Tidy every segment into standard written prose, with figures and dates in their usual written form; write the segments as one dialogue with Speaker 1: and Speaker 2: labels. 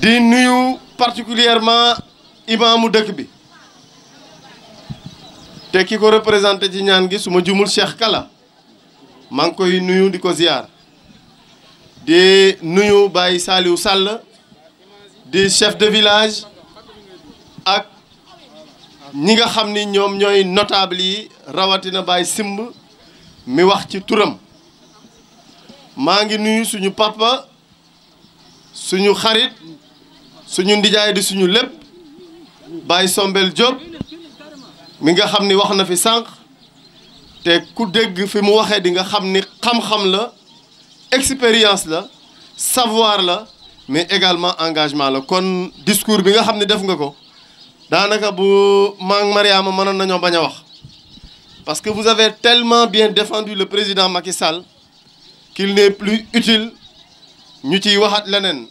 Speaker 1: di nuyu particulièrement imaamu dëkk bi te ki ko représenté ci ñaan gi su ma jumul Cheikh Kala maa ngi koy nuyu di ko ziar di nuyu Baye Saliou Sall di chef de village ak ñi nga xam ni ñoom ñooy notable yi rawatina Baye Simb mi wax ci turam maa ngi nuyu suñu papa suñu xarit suñu ndijaay di suñu lépp Baye Sombel Diop mi nga xam ni wax na fi sànq te ku dégg fi mu waxee di nga xam ni xam-xam la expérience la savoir la mais également engagement la kon discours bi nga xam ne def nga ko daanaka bu maa ngi Mariama mënoon nañoo bañ a wax parce que vous avez tellement bien défendu le président Macky Sall qu'il n'est plus utile ñu ciy waxat leneen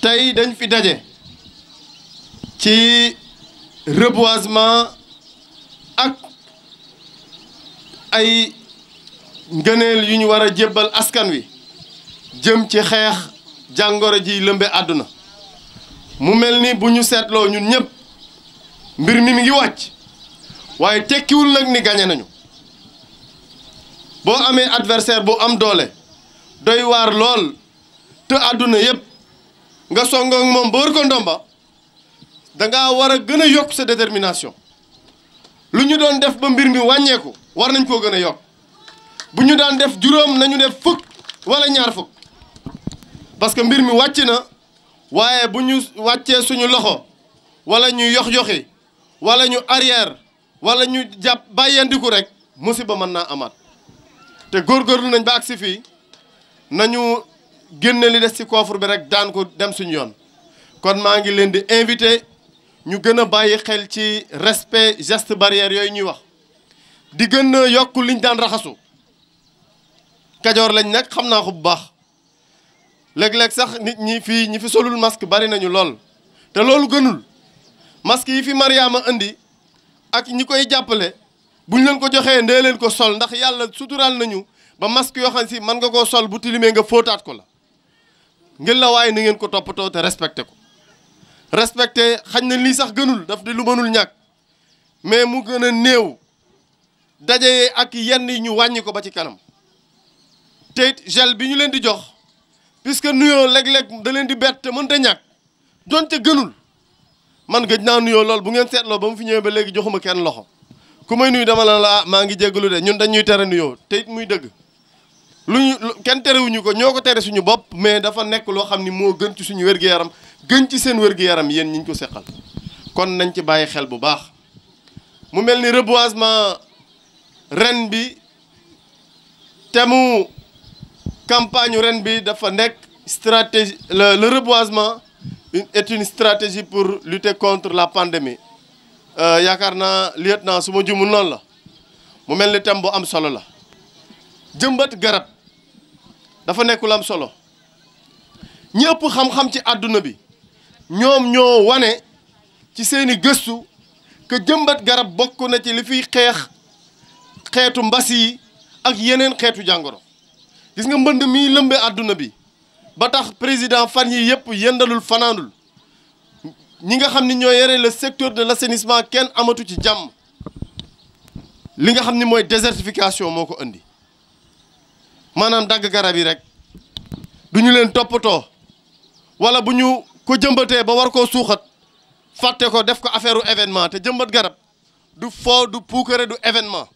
Speaker 1: tey dañ fi daje ci reboisement ak ay ngëneel yu ñu war a jébbal askan wi jëm ci xeex jàngoro ji lëmbe àdduna mu mel ni bu ñu seetloo ñun ñëpp mbir mi ngi wàcc waaye tekkiwul nag ni gañe nañu boo amee adversaire bu am doole doy waar lool te àdduna yëpp nga songoog moom ba wër ko ndomba dangaa war a gën a yokk sa détermination lu ñu doon def ba mbir mi wàññeeku war nañ koo gën a yokk bu ñu daan def juróom nañu def fukk wala ñaar fukk parce que mbir mi wàcc na waaye bu ñu wàccee suñu loxo wala ñu yox-yoxi wala ñu arrière wala ñu jàpp bàyyandiku rek musiba mën naa amaat te góorgóorlu nañ ba agsi fii nañu génne li des ci coffre bi rek daan ko dem suñu yoon kon maa ngi leen di invité ñu gën a bàyyi xel ci respect geste barrière yooyu ñuy wax di gën a yokk liñ daan raxasu Kajoor lañ nekk xam naa ko bu baax léeg-léeg sax nit ñi fi solul masque bari nañu lool te loolu gënul masque yi fi Mariama indi ak ñi koy jàppale buñ leen ko joxee ndee leen ko sol ndax yàlla suturaal nañu ba masque yoo xam si mën nga koo sol bu tilimee nga fóotaat ko la ngeen la waaye na ngeen ko toppatoo te respecté ko respecté xañ na lii sax gënul daf di lu mënul ñàkk mais mu gën a néew daje ak yenn yi ñu wàññi ko ba ci kanam te it gel bi ñu leen di jox puisque nuyoo léeg-léeg da leen di bett te mënta ñàkk donte gënul man gëj naa nuyoo lool bu ngeen seetloo ba mu fi ñëwee ba léegi joxuma kenn loxo ku may nuyu dama la maa ngi jéggalu de ñun dañuy tere nuyoo te it muy dëgg kenn terewuñu ko ñoo ko tere suñu bopp mais dafa nekk loo xam ni moo gën ci suñu wér-gu-yaram gën ci seen wér-gu-yaram yéen ñi ñu ko seqal kon nañ ci bàyyi xel bu baax mu mel ni reboisement ren bi thème campagne ren bi dafa nekk stratégie le reboisement est une stratégie pour lutter contre la pandémie yaakaar naa lieutenant su ma jumul noonu la mu mel ni thème bu am solo la jëmbat garab dafa nekk lu am solo ñëpp xam-xam ci àdduna bi ñoom ñoo wane ci seeni gëstu que jëmbat garab bokk na ci li fiy xeex xeetu mbas yi ak yeneen xeetu jàngoro gis nga mbënd mi lëmbe àdduna bi ba tax président fan yi yëpp yendalul fanaanul ñi nga xam ni ñoo yore le secteur de l'assainissement kenn amatu ci jàmm li nga xam ni mooy désertification moo ko indi maanaam dagg garab yi rek du ñu leen toppatoo wala bu ñu ko jëmbatee ba war koo suuxat fàtte ko def ko affaire événement te jëmbat garab du foo du puukare du événement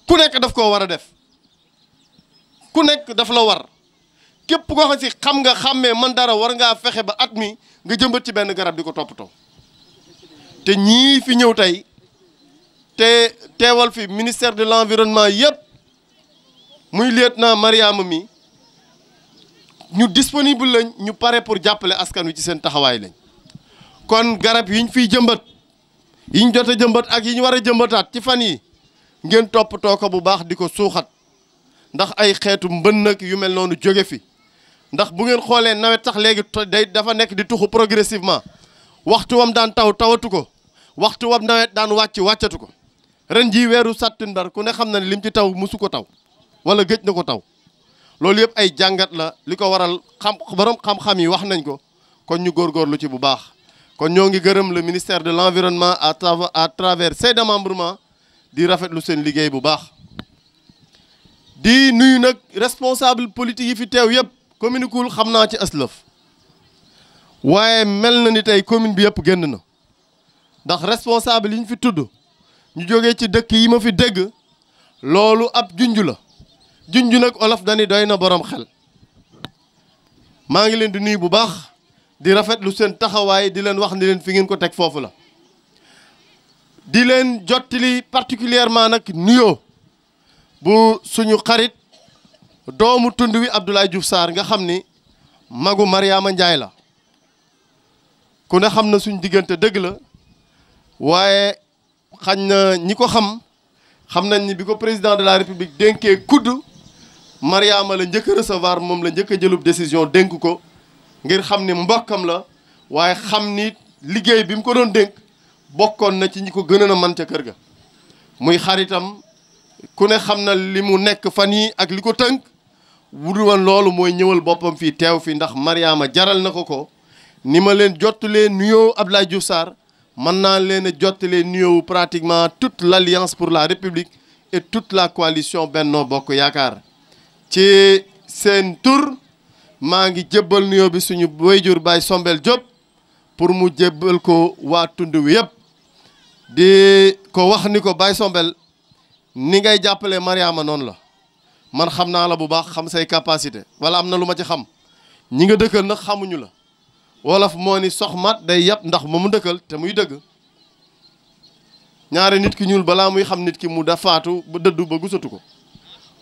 Speaker 1: ku nekk daf koo war a def ku nekk daf la war képp koo xam si xam nga xàmmee man dara war ngaa fexe ba at mi nga jëmbat ci benn garab di ko toppatoo te ñii fi ñëw tey te teewal fi ministère de l'environnement yëpp muy lieutenant Mariama mi ñu disponible lañ ñu pare pour jàppale askan wi ci seen taxawaay lañ kon garab yi ñu fiy jëmbat yi ñu jot a jëmbat ak yi ñu war a jëmbataat ci fan yi ngeen toppatoo ko bu baax di ko suuxat ndax ay xeetu mbënn ak yu mel noonu jóge fi ndax bu ngeen xoolee nawet sax léegi dafa nekk di tuxu progressivement waxtu wam daan taw tawatu ko waxtu wam nawet daan wàccatu ko ren jii weeru sàttumbar ku ne xam na ne lim ci taw musu ko taw wala gëj na ko taw loolu yëpp ay jàngat la li ko waral borom xam-xam yi wax nañ ko kon ñu góorgóorlu ci bu baax kon ñoo ngi gërëm le ministère de l'environnement à travers ses démembrements di rafetlu seen liggéey bu baax di nuyu nag responsable politique yi fi teew yëpp commune Koul xam naa ci aslëf waaye mel na ni tey commune bi yëpp génn na ndax responsable yi ñu fi tudd ñu jógee ci dëkk yi ma fi dégg loolu ab junj la junj nag olof dani doy na borom xel maa ngi leen di nuyu bu baax di rafetlu seen taxawaay di leen wax ni leen fi ngeen ko teg foofu la di leen jottali particulièrement nag nuyoo bu suñu xarit doomu tund wi Abdoulaye Diouf Sarr nga xam ni magu Mariama Ndiaye la ku ne xam na suñ diggante dëgg la waaye xañ na ñi ko xam nañ ni bi ko président de la république dénkee kudd Mariama la njëkk a recevoir moom la njëkk a jëlub décision dénk ko ngir xam ni mbokkam la waaye xam ni liggéey bi mu ko doon dénk bokkoon na ci ñi ko gënoon a man ca kër ga muy xaritam ku ne xam na li mu nekk fan yi ak li ko tënk wudu woon loolu mooy ñëwal boppam fii teew fi ndax Mariama jaral na ko ni ma leen jottalee nuyoo Abdoulaye Diouf Sarr mën naa leen a jottalee nuyoo pratiquement toute l'Alliance pour la République et toute la coalition Benno Bokk Yaakaar ci seen tur maa ngi jébbal nuyoo bi suñu wayjur Baye Sombel Diop pour mu jébbal ko waa tund wi yëpp di ko wax ni ko Baye Sombel ni ngay jàppale Mariama noonu la man xam naa la bu baax xam say capacité wala am na lu ma ci xam ñi nga dëkkal nag xamuñu la wolof moo ni soxmat day yàpp ndax ma mu dëkkal te muy dëgg ñaari nit ki ñuul balaa muy xam nit ki mu dafaatu ba dëddu ba gisatu ko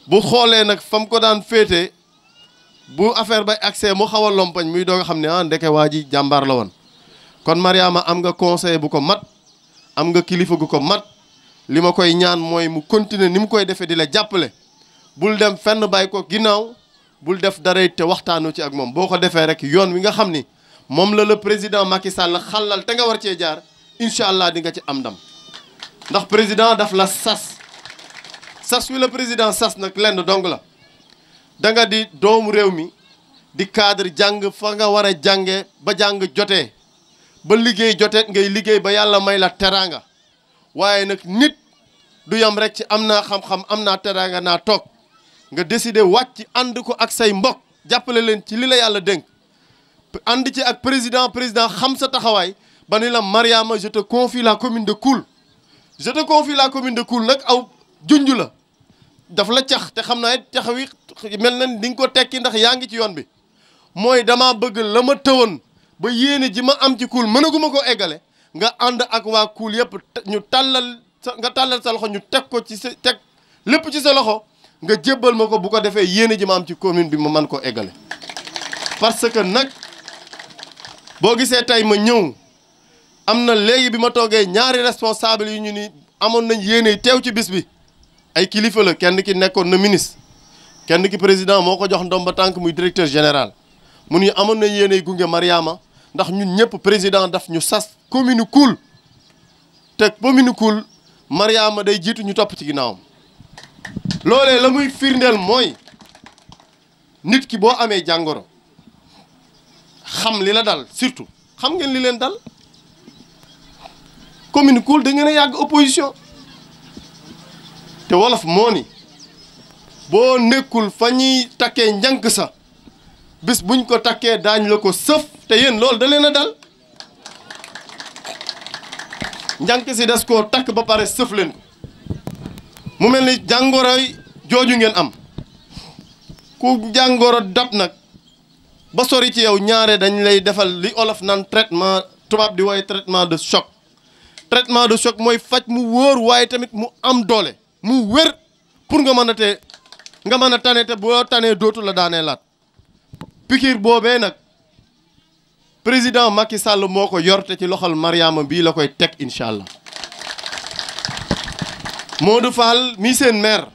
Speaker 1: bu xoolee nag fam ko daan féete bu affaire bay accès mu xaw a lompañ muy doog a xam ne ndeke waa ji jàmbaar la woon kon Mariama am nga conseil bu ko mat am nga kilifa gu ko mat li ma koy ñaan mooy mu continuer ni mu koy defee di la jàppale bul dem fenn bàyyi ko ginnaaw bul def dara te waxtaanu ci ak moom boo ko defee rek yoon wi nga xam ni moom la le président Macky Sall xalal te nga war cee jaar incha allah di nga ci am ndam ndax président daf la sas wi la président sas nag lenn dong la da nga di doomu réew mi di cadre jàng fa nga war a jànge ba jàng jotee ba liggéey jotee ngay liggéey ba yàlla may la teraanga waaye nag nit du yam rek ci am naa xam-xam am naa teraanga naa toog nga décider wàcc ànd ko ak say mbokk jàppale leen ci li la yàlla dénk ànd ci ak président xam sa taxawaay ba ni la Mariama je te confie la commune de Koul je te confie la commune de Koul nag aw junj la daf la cax te xam naa it cax wi mel na di nga ko tekki ndax yaa ngi ci yoon bi mooy dama bëgg la ma tëwoon ba yéene ji ma am ci Koul mënaguma ko eggale nga ànd ak waa Koul yëpp ñu tàllal sa loxo ñu teg ko ci sa teg lépp ci sa loxo nga jébbal ma ko bu ko defee yéene ji ma am ci commune bi ma mën ko eggale parce que nag boo gisee tey ma ñëw am na léegi bi ma toogee ñaari responsable yu ñu ni amoon nañ yéene teew ci bis bi ay kilifa la kenn ki nekkoon na ministre kenn ki président moo ko jox ndomba tànk muy directeur général mu ni amoon nañ yéene gunge Mariama ndax ñun ñëpp président daf ñu sas commune Koul te commune Koul Mariama day jiitu ñu topp ci ginnaawam loolee la muy firndeel mooy nit ki boo amee jàngoro xam li la dal surtout xam ngeen li leen dal commune Koul da ngeen a yàgg opposition te wolof moo ni boo nekkul fa ñuy takkee njànk sa bis buñ ko takkee daañ la ko sëf te yéen loolu da leen a dal njànk si des koo takk ba pare sëf leen ko mu mel ni jàngoroy jooju ngeen am ku jàngoro dab nag ba sori ci yow ñaare dañ lay defal li olof naan traitement tubaab di woy traitement de choc mooy faj mu wóor waaye tamit mu am doole mu wér pour nga mën a tane te boo tanee dootu la daanee laat pikiir boobee nag président Macky Sall moo ko yor te ci loxol Mariama bii la koy teg incha allah Modou Fall mii seen maire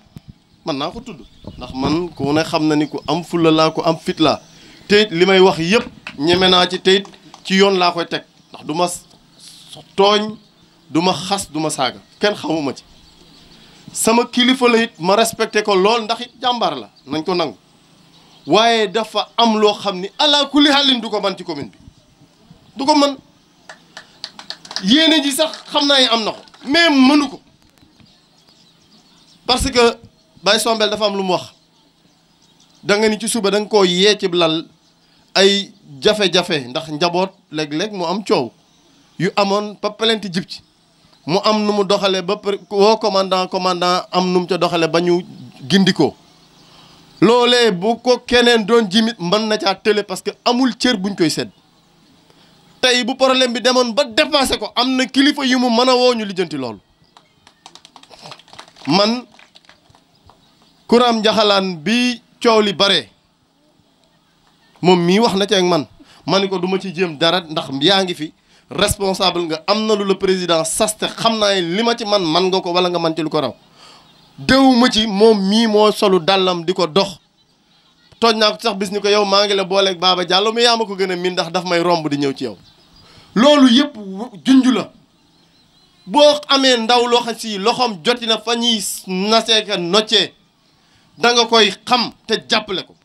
Speaker 1: man naa ko tudd ndax man ku ne xam na ni ku am fulla laa ku am fit laa teyit li may wax yëpp ñeme naa ci teyit ci yoon laa koy teg ndax du ma tooñ du ma xas du ma saaga kenn xamuma ci sama kilifa la it ma respecté ko lool ndax it jàmbaar la nañ ko nangu waaye dafa am loo xam ni ala kulli xaalin du ko man ci commune bi du ko mën yéene ji sax xam naa yi am na ko mais mënu ko parce que Baye Sombel dafa am lu mu wax da nga ni ci suba da nga koo yee ci lal ay jafe-jafe ndax njaboot léeg-léeg mu am coow yu amoon ba plainte jib ci mu am nu mu doxale ba woo commandant am nu mu ca doxale ba ñu gindikoo loolee bu ko keneen doon jimit mën na caa tële parce que amul cër buñ koy sedd tey bu problème bi demoon ba dépassé ko am na kilifa yu mu mën a woo ñu lijjanti loolu man Kuram Njaxalaan bi coow li bare moom mii wax na ci ak man ma ni ko du ma ci jéem dara ndax yaa ngi fi responsable nga am na lu la président saste xam naa li ma ci man nga ko wala nga man ci lu ko raw déwuma ci moom mii moo solu dàllam di ko dox tooñ naa ko sax bis ni ko yow maa ngi la booleeg Baba Diallo mais yaa ma ko gën a miin ndax daf may romb di ñëw ci yow loolu yëpp junj la boo amee ndaw loo xam si loxoom joti na fa ñuy naseeka noccee da nga koy xam te jàppale ko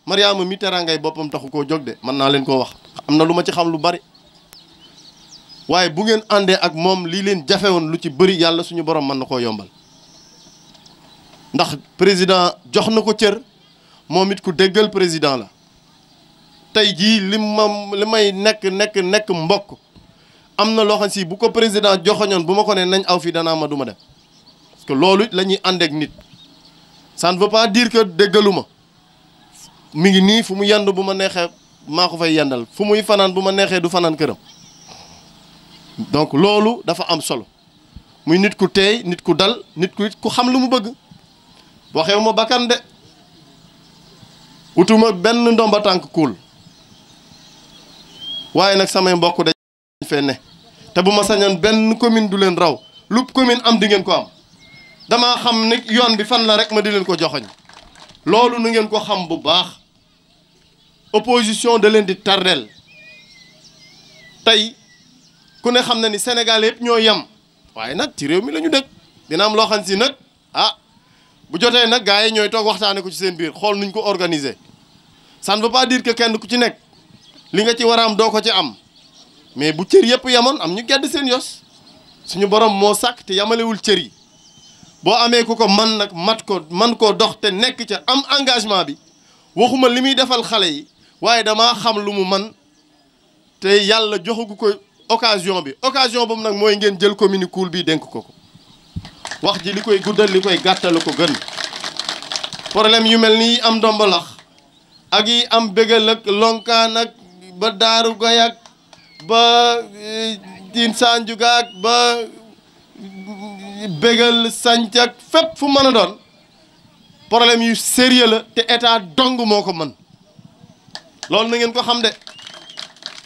Speaker 1: Mariama mi teraangay boppam taxu koo jóg de mën naa leen koo wax am na lu ma ci xam lu bari waaye bu ngeen àndee ak moom lii leen jafe woon lu ci bëri yàlla suñu borom mën na koo yombal ndax président jox na ko cër moom it ku déggal président la tey jii li may nekk mbokk am na loo xam si bu ko président joxoñoon bu ma ko ne nañ aw fi danaa ma du ma dem parce que loolu la ñuy ànd ak nit ça ne veut pas dire que déggaluma mi ngi nii fu mu yend bu ma neexee maa ko fay yendal fu muy fanaan bu ma neexee du fanaan këram donc loolu dafa am solo muy nit ku teey nit ku dal nit ku xam lu mu bëgg waxewu ma bakkan de utuma benn ndomba tànk kuul waaye nag samay mbokk dañ fee ne te bu ma sañoon benn commune du leen raw lu commune am di ngeen ko am damaa xam ni yoon bi fan la rek ma di leen ko joxoñ loolu nu ngeen ko xam bu baax opposition da leen di tardel tey ku ne xam na ni Sénégal yëpp ñoo yem waaye nag ci réew mi la ñu dëkk dina am loo xam si nag bu jotee nag gars yi ñooy toog waxtaane ko ci seen biir xool nuñ ko organiser ça ne veut pas dire que kenn ku ci nekk li nga ci war a am doo ko ci am mais bu cër yëpp yemoon am ñu gedd seen yos suñu borom moo sàkk te yamalewul cër yi boo amee ku ko man nag man koo dox te nekk ca am engagement bi waxuma li muy defal xale yi waaye damaa xam lu mu man te yàlla joxagu ko occasion boobu nag mooy ngeen jël commune Koul bi dénk ko wax ji li koy guddal li koy gàttal ko gën problème yu mel nii am ndombalax ak yi am bégal ak lonkaan ak ba daaru goyak ba din sanjugaak ba bégal sancak fépp fu mën a doon problème yu sérieux la te état dong moo ko mën loolu na ngeen ko xam de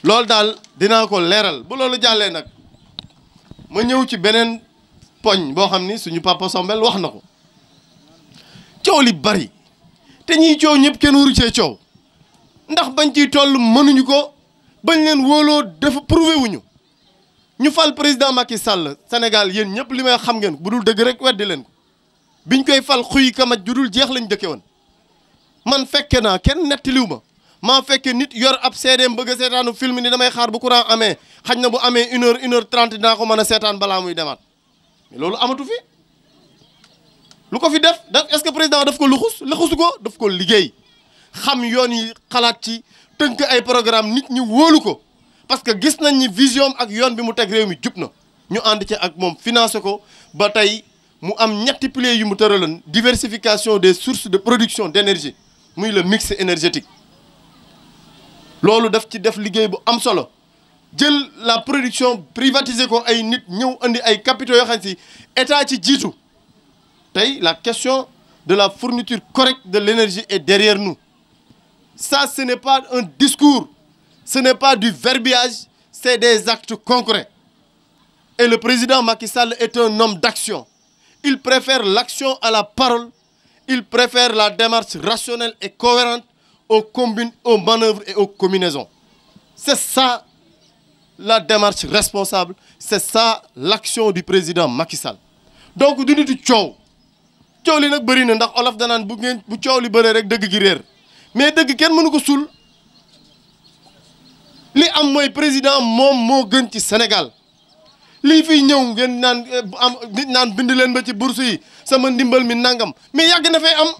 Speaker 1: loolu daal dinaa ko leeral bu loolu jàllee nag ma ñëw ci beneen poñ boo xam ni suñu papa Sombel wax na ko coow li bari te ñiy coow ñëpp kenn waru cee coow ndax bañ ciy toll mënuñu ko bañ leen wóoloo dafa prouvé wuñu ñu fal président Macky Sall Sénégal yéen ñëpp li may xam ngeen bu dul dëgg rek weddi leen ko biñ koy fal xuy kamaj ju dul jeex lañ dëkke woon man fekke naa kenn nettaliw ma maa fekke nit yor ab CDM bëgg a seetaanu film ni damay xaar bu courant amee xaj na bu amee 1h30 dinaa ko mën a seetaan balaa muy demaat mais loolu amatu fi lu ko fi def est-ce que président daf ko luxusu ko daf ko liggéey xam yoon yi xalaat ci tënk ay programme nit ñi wóolu ko parce que gis nañ ni vision ak yoon bi mu teg réew mi jub na ñu ànd ci ak moom financé ko ba tey mu am ñetti piliers yu mu tëraloon diversification des sources de production d'énergie muy le mix énergétique loolu daf ci def liggéey bu am solo jël la production privatiser ko ay nit ñëw andi ay capitaux yoo xam si état ci jiitu tey la question de la fourniture correcte de l'énergie est derrière nous ça ce n'est pas un discours ce n'est pas du verbiage c'est des actes concrets et le président Macky Sall est un homme d'action il préfère l'action à la parole il préfère la démarche rationnelle et cohérente aux combines, aux manœuvres et aux combinaisons c'est ça la démarche responsable c'est ça l'action du président Macky Sall donc du nitu coow li nag bëri na ndax olof danaan bu coow li bëree rek dëgg gi réer mais dëgg kenn mënu ko suul li am mooy président moom moo gën ci Sénégal lii fiy ñëw ngeen naan am nit naan bind leen ba ci bourse yi sama ndimbal mi nangam mais yàgg na fay am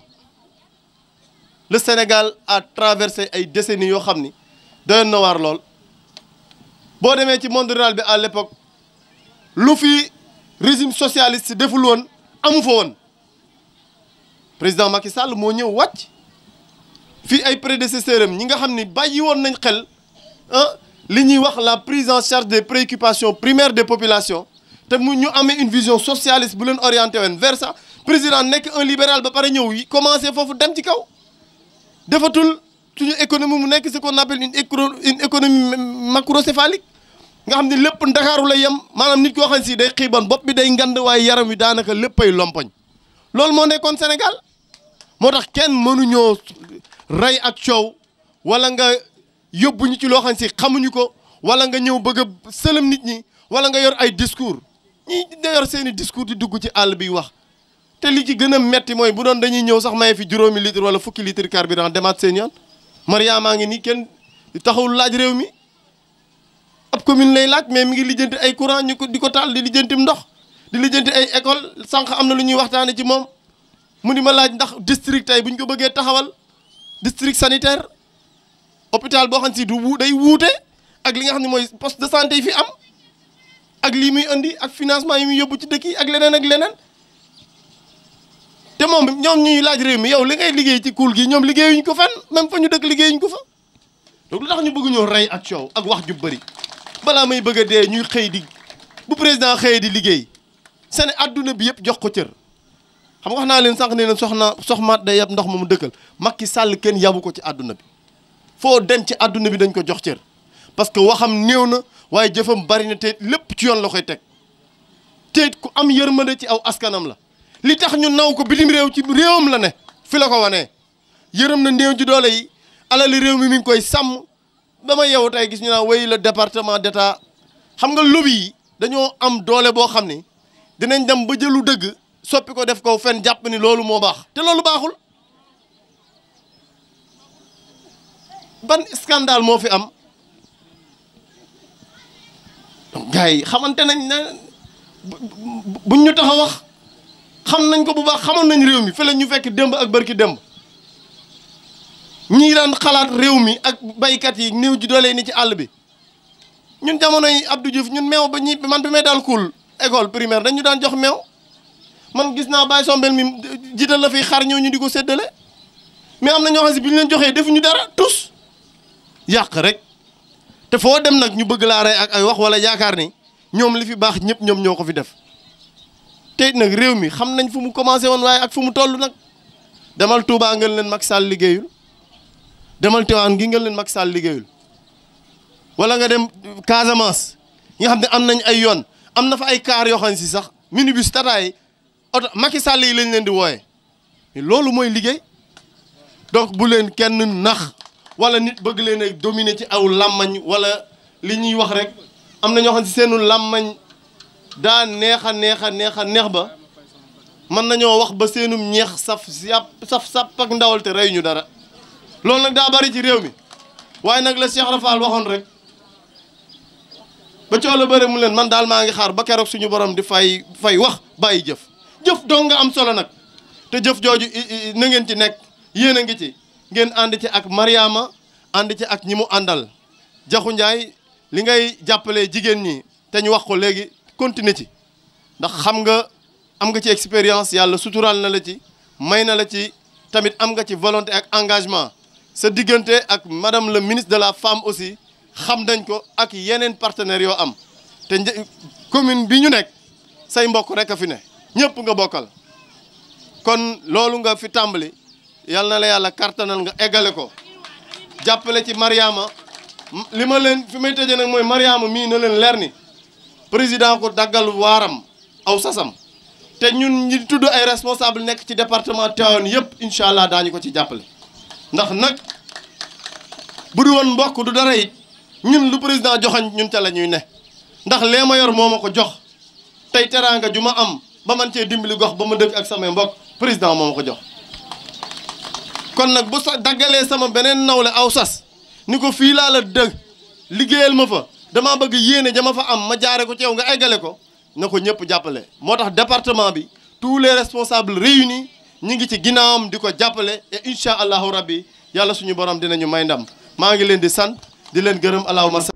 Speaker 1: le Sénégal a traversé ay décennies yoo xam ni doyoon na waar lool boo demee ci monde rural bi à l'époque lu fi régime socialiste deful woon amu fa woon président Macky Sall moo ñëw wàcc fii ay prédécesseurs am ñi nga xam ni bàyyi woon nañ xel li ñuy wax la prise en charge des préoccupations primaires des populations te mu ñu amee une vision socialiste bu leen orienté woon vers ça président nekk un libéral ba pare ñëw yi commencé foofu dem ci kaw defatul suñu économie mu nekk ce qu'on appelle une économie macrocéphalique nga xam ne lépp ndakaaru lay yem maanaam nit koo xam si day xiiban bopp bi day ngand waaye yaram wi daanaka léppay lompoñ loolu moo nekkoon Sénégal moo tax kenn mënuñoo rey ak coow wala nga yóbbu ñu ci loo xam si xamuñu ko wala nga ñëw bëgg a sëlëm nit ñi wala nga yor ay discours ñi da yor seeni discours di dugg ci àll bi wax te li ci gën a metti mooy bu doon dañuy ñëw sax maye fi juróomi litre wala fukki litre carburant demaat seen yoon Mariama ngi nii kenn taxawul laaj réew mi ab commune lay laaj mais mi ngi lijjanti ay courant ñu ko di ko taal di lijjantim ndox di lijjanti ay école sànq am na lu ñuy waxtaane ci moom mu di ma laaj ndax district tey bu ñu ko bëggee taxawal district sanitaire hôpital boo xam si du day wuute ak li nga xam ne mooy poste de santé yi fi am ak lii muy indi ak financement yi muy yóbbu ci dëkk yi ak leneen te moom ñoom ñuy laaj réew mi yow li ngay liggéey ci kuul gi ñoom liggéeyuñ ko fenn même fa ñu dëkk liggéeyuñ ko fa donc lu tax ñu bëgg ñoo rey ak coow ak wax ju bëri balaa may bëgg a dee ñuy xëy di bu président xëyee di liggéey seen adduna bi yëpp jox ko cër xam nga wax naa leen sànq ne leen soxmaat day yab ndox moomu dëkkal Macky Sall kenn yabu ko ci adduna bi foo dem ci adduna bi dañ ko jox cër parce que waxam néew na waaye jëfam bari na te lépp ci yoon la koy teg te ku am yërmande ci aw askanam la li tax ñu naw ko bitim réew ci réewam la ne fi la ko wanee yërëm na néew ji doole yi alali réew mi ngi koy sàmm dama yeewu tey gis ñu naan way le département d'état xam nga lobby yi dañoo am doole boo xam ni dinañ dem ba jëlu dëgg soppi ko def ko fenn jàpp ni loolu moo baax te loolu baaxul ban scandale moo fi am donc gars yi xamante nañ ne buñ ñu tax a wax xam nañ ko bu baax xamoon nañ réew mi fële ñu fekk démb ak barki démb ñii daan xalaat réew mi ak baykat yi néew ji doole ni ci àll bi ñun jamono yi Abdou Diouf ñun meew ba ñi man bi may daal kuul école primaire dañu daan jox meew man gis naa Baye Sombel mi jiital la fiy xar ñëw ñu di ko séddale mais am na ñoo xam si bi ñu leen joxee defuñu dara tous yàq rek te foo dem nag ñu bëgg laa rey ak ay wax wala yaakaar ni ñoom li fi baax ñëpp ñoom ñoo ko fi def te nag réew mi xam nañ fu mu commencé woon waaye ak fu mu toll nag demal Touba ngeen leen Macky Sall liggéeyul demal Tivaouane gi ngeen leen Macky Sall liggéeyul wala nga dem Casamance nga xam ne am nañ ay yoon am na fa ay car yoo xam ne si sax minibus tata yi oto Macky Sall yi lañ leen di wooye loolu mooy liggéey donc bu leen kenn nax wala nit bëgg leen a dominer ci aw làmmañ wala li ñuy wax rek am na ñoo xam ne si seenu làmmañ daa neex ba mën nañoo wax ba seenum ñeex saf ak ndawal te rey ñu dara loolu nag daa bari ci réew mi waaye nag la Cheikh Rafal waxoon rek ba coow la bëri mu leen man daal maa ngi xaar ba keroog suñu borom di fay wax bàyyi jëf dong nga am solo nag te jëf jooju na ngeen ci nekk yéen a ngi ci ngeen ànd ci ak Mariama ànd ci ak ñi mu àndal Jaxu Njaay li ngay jàppale jigéen ñi te ñu wax ko léegi continuer ci ndax xam nga am nga ci expérience yàlla suturaal na la ci may na la ci tamit am nga ci volonté ak engagement sa diggante ak madame le ministre de la femme aussi xam nañ ko ak yeneen partenaires yoo am te commune bi ñu nekk say mbokk rek a fi ne ñëpp nga bokkal kon loolu nga fi tàmbali yal na la yàlla kartanal nga eggale ko jàppale ci Mariama li ma leen fi may tëjee nag mooy Mariama mii na leen leer ni président ko daggal waaram aw sasam te ñun ñi tudd ay responsable nekk ci département Tivaouane yëpp incha allah daañu ko ci jàppale ndax nag bu du woon mbokk du dara it ñun lu président joxañ ñun ca la ñuy ne ndax lee ma yor moo ma ko jox tey teraanga ju ma am ba man cee dimbali gox ba ma dëkk ak samay mbokk président moo ma ko jox kon nag bu sa daggalee sama beneen nawle aw sas ni ko fii laa la dëgg liggéeyal ma fa damaa bëgg yéene jama fa am ma jaare ko ci yow nga eggale ko na ko ñëpp jàppale. moo tax département bi tous les responsables réunis ñi ngi ci ginnaawam di ko jàppale et incha allahu rabbi yàlla suñu borom dinañu may ndam maa ngi leen di sant di leen gërëm allahumma